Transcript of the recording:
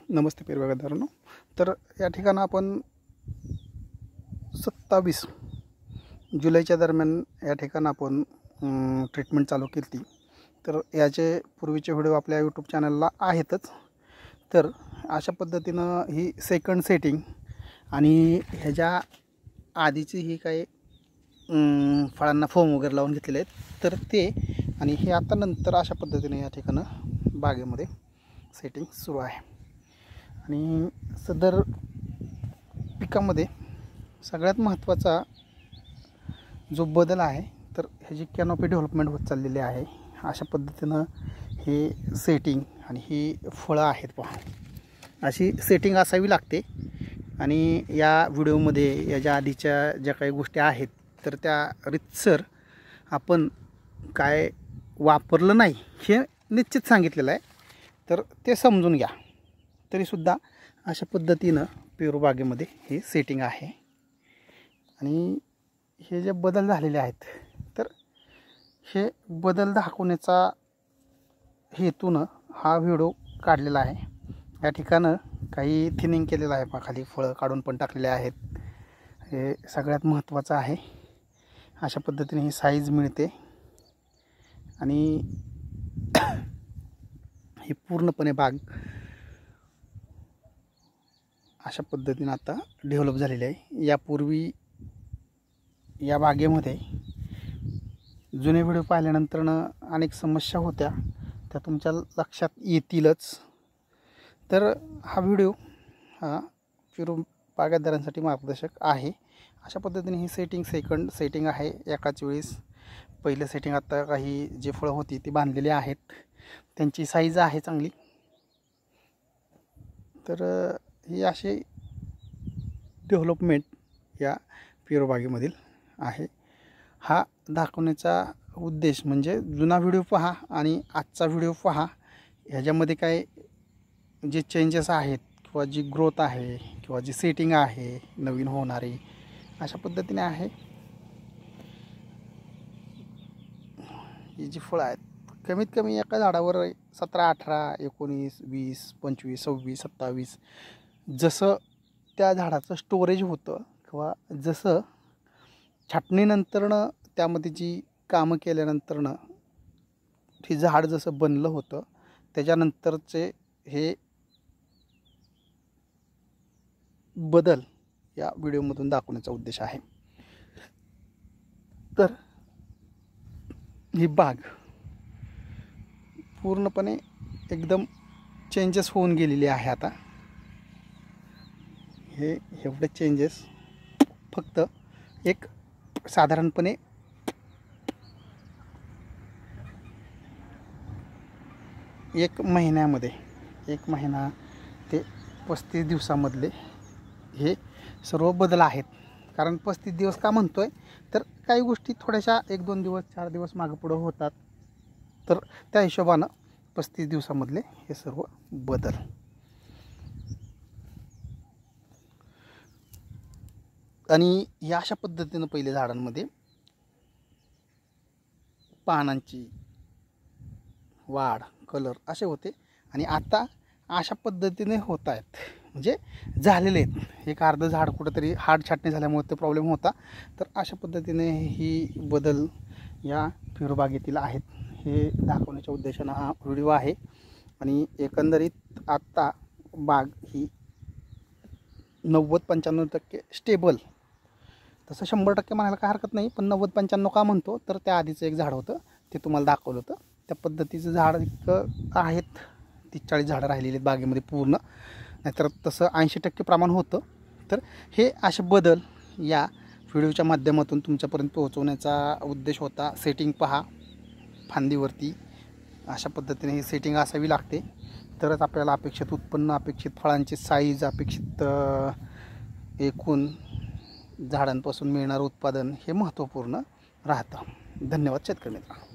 नमस्ते पेरबागायतदारांनो. तर या ठिकाणी आपण 27 जुलैच्या दरम्यान या ठिकाणी आपण ट्रीटमेंट चालू केली. तर याचे पूर्वीचे व्हिडिओ आपल्या यूट्यूब चॅनलला आहेतच. तर अशा पद्धतीनं ही सेकंड सेटिंग आणि ह्याच्या आधीची ही काही फळांना फोम वगैरे लावून घेतलेले आहेत. तर ते आणि हे आता नंतर अशा पद्धतीने या ठिकाणं बागेमध्ये सेटिंग सुरू आहे. आणि सदर पिकामध्ये सगळ्यात महत्त्वाचा जो बदल आहे तर ह्याची कॅनोपी डेव्हलपमेंट होत चाललेली आहे. अशा पद्धतीनं हे सेटिंग आणि ही फळं आहेत पहा, अशी सेटिंग असावी लागते. आणि या व्हिडिओमध्ये याच्या आधीच्या ज्या काही गोष्टी आहेत तर त्या रितसर आपण काय वापरलं नाही हे निश्चित सांगितलेलं आहे. तर ते समजून घ्या. तरीसुद्धा अशा पद्धतीनं पेरू बागेमध्ये हे सेटिंग आहे. आणि हे जे बदल झालेले आहेत तर हे बदल दाखवण्याचा हेतूनं हा व्हिडिओ काढलेला आहे. या ठिकाणं काही थिनिंग केलेलं आहे पहा, खाली फळं काढून पण टाकलेले आहेत. हे सगळ्यात महत्त्वाचं आहे. अशा पद्धतीने ही साईज मिळते आणि ही पूर्णपणे बाग अशा पद्धतीने आता डेव्हलप झालेली आहे. यापूर्वी या बागेमध्ये जुने व्हिडिओ पाहिल्यानंतरनं अनेक समस्या होत्या, त्या तुमच्या लक्षात येतीलच. तर हा व्हिडिओ हा पेरू बागायतदारांसाठी मार्गदर्शक आहे. अशा पद्धतीने ही सेकंड सेटिंग आहे. एकाच वेळेस पहिलं सेटिंग आता काही जे फळं होती ती बांधलेली आहेत, त्यांची साईज आहे चांगली. तर ही अशी डेव्हलपमेंट या पेरू बागेमधील आहे. हा दाखवण्याचा उद्देश म्हणजे जुना व्हिडिओ पहा आणि आजचा व्हिडिओ पहा, ह्याच्यामध्ये काय जे चेंजेस आहेत किंवा जी ग्रोथ आहे किंवा जी सेटिंग आहे नवीन होणारी अशा पद्धतीने आहे. ही जी फळं आहेत कमीत कमी एका झाडावर 17, 18, 19, 20, 25, 26, 27 जसं त्या झाडाचं स्टोरेज होतं किंवा जसं छाटणीनंतरनं त्यामध्ये जी कामं केल्यानंतरनं हे झाड जसं बनलं होतं त्याच्यानंतरचे हे बदल या व्हिडिओमधून दाखवण्याचा उद्देश आहे. तर ही बाग पूर्णपणे एकदम चेंजेस होऊन गेलेली आहे. आता हे एवढे चेंजेस फक्त एक साधारणपणे एक महिना ते 35 दिवसामधले हे सर्व बदल आहेत. कारण 35 दिवस का म्हणतोय तर काही गोष्टी थोड्याशा 1-2 दिवस 4 दिवस मागं पुढं होतात. तर त्या हिशोबानं 35 दिवसामधले हे सर्व बदल. आणि या अशा पद्धतीनं पहिले झाडांमध्ये पानांची वाढ कलर असे होते आणि आता अशा पद्धतीने होत आहेत, म्हणजे झालेले आहेत. एक अर्धं झाड कुठंतरी हार्ड छाटणी झाल्यामुळे ते प्रॉब्लेम होता. तर अशा पद्धतीने ही बदल या पेरू बागेतील आहेत हे दाखवण्याच्या उद्देशानं हा व्हिडिओ आहे. आणि एकंदरीत आत्ता बाग ही 90-95% स्टेबल, तसं 100% म्हणायला काय हरकत नाही, पण 90-95 का म्हणतो तर त्या आधीचं एक झाड होतं ते तुम्हाला दाखवलं होतं त्या पद्धतीचं झाड इतकं आहेत. 30-40 झाडं राहिलेली आहेत बागेमध्ये पूर्ण, नाहीतर तसं 80% प्रमाण होतं. तर हे असे बदल या व्हिडिओच्या माध्यमातून तुमच्यापर्यंत पोहोचवण्याचा उद्देश होता. सेटिंग पहा फांदीवरती, अशा पद्धतीने ही सेटिंग असावी लागते. तरच आपल्याला अपेक्षित उत्पन्न, अपेक्षित फळांची साईज, अपेक्षित एकूण झाडांपासून मिळणारं उत्पादन हे महत्त्वपूर्ण राहतं. धन्यवाद शेतकरी मित्र.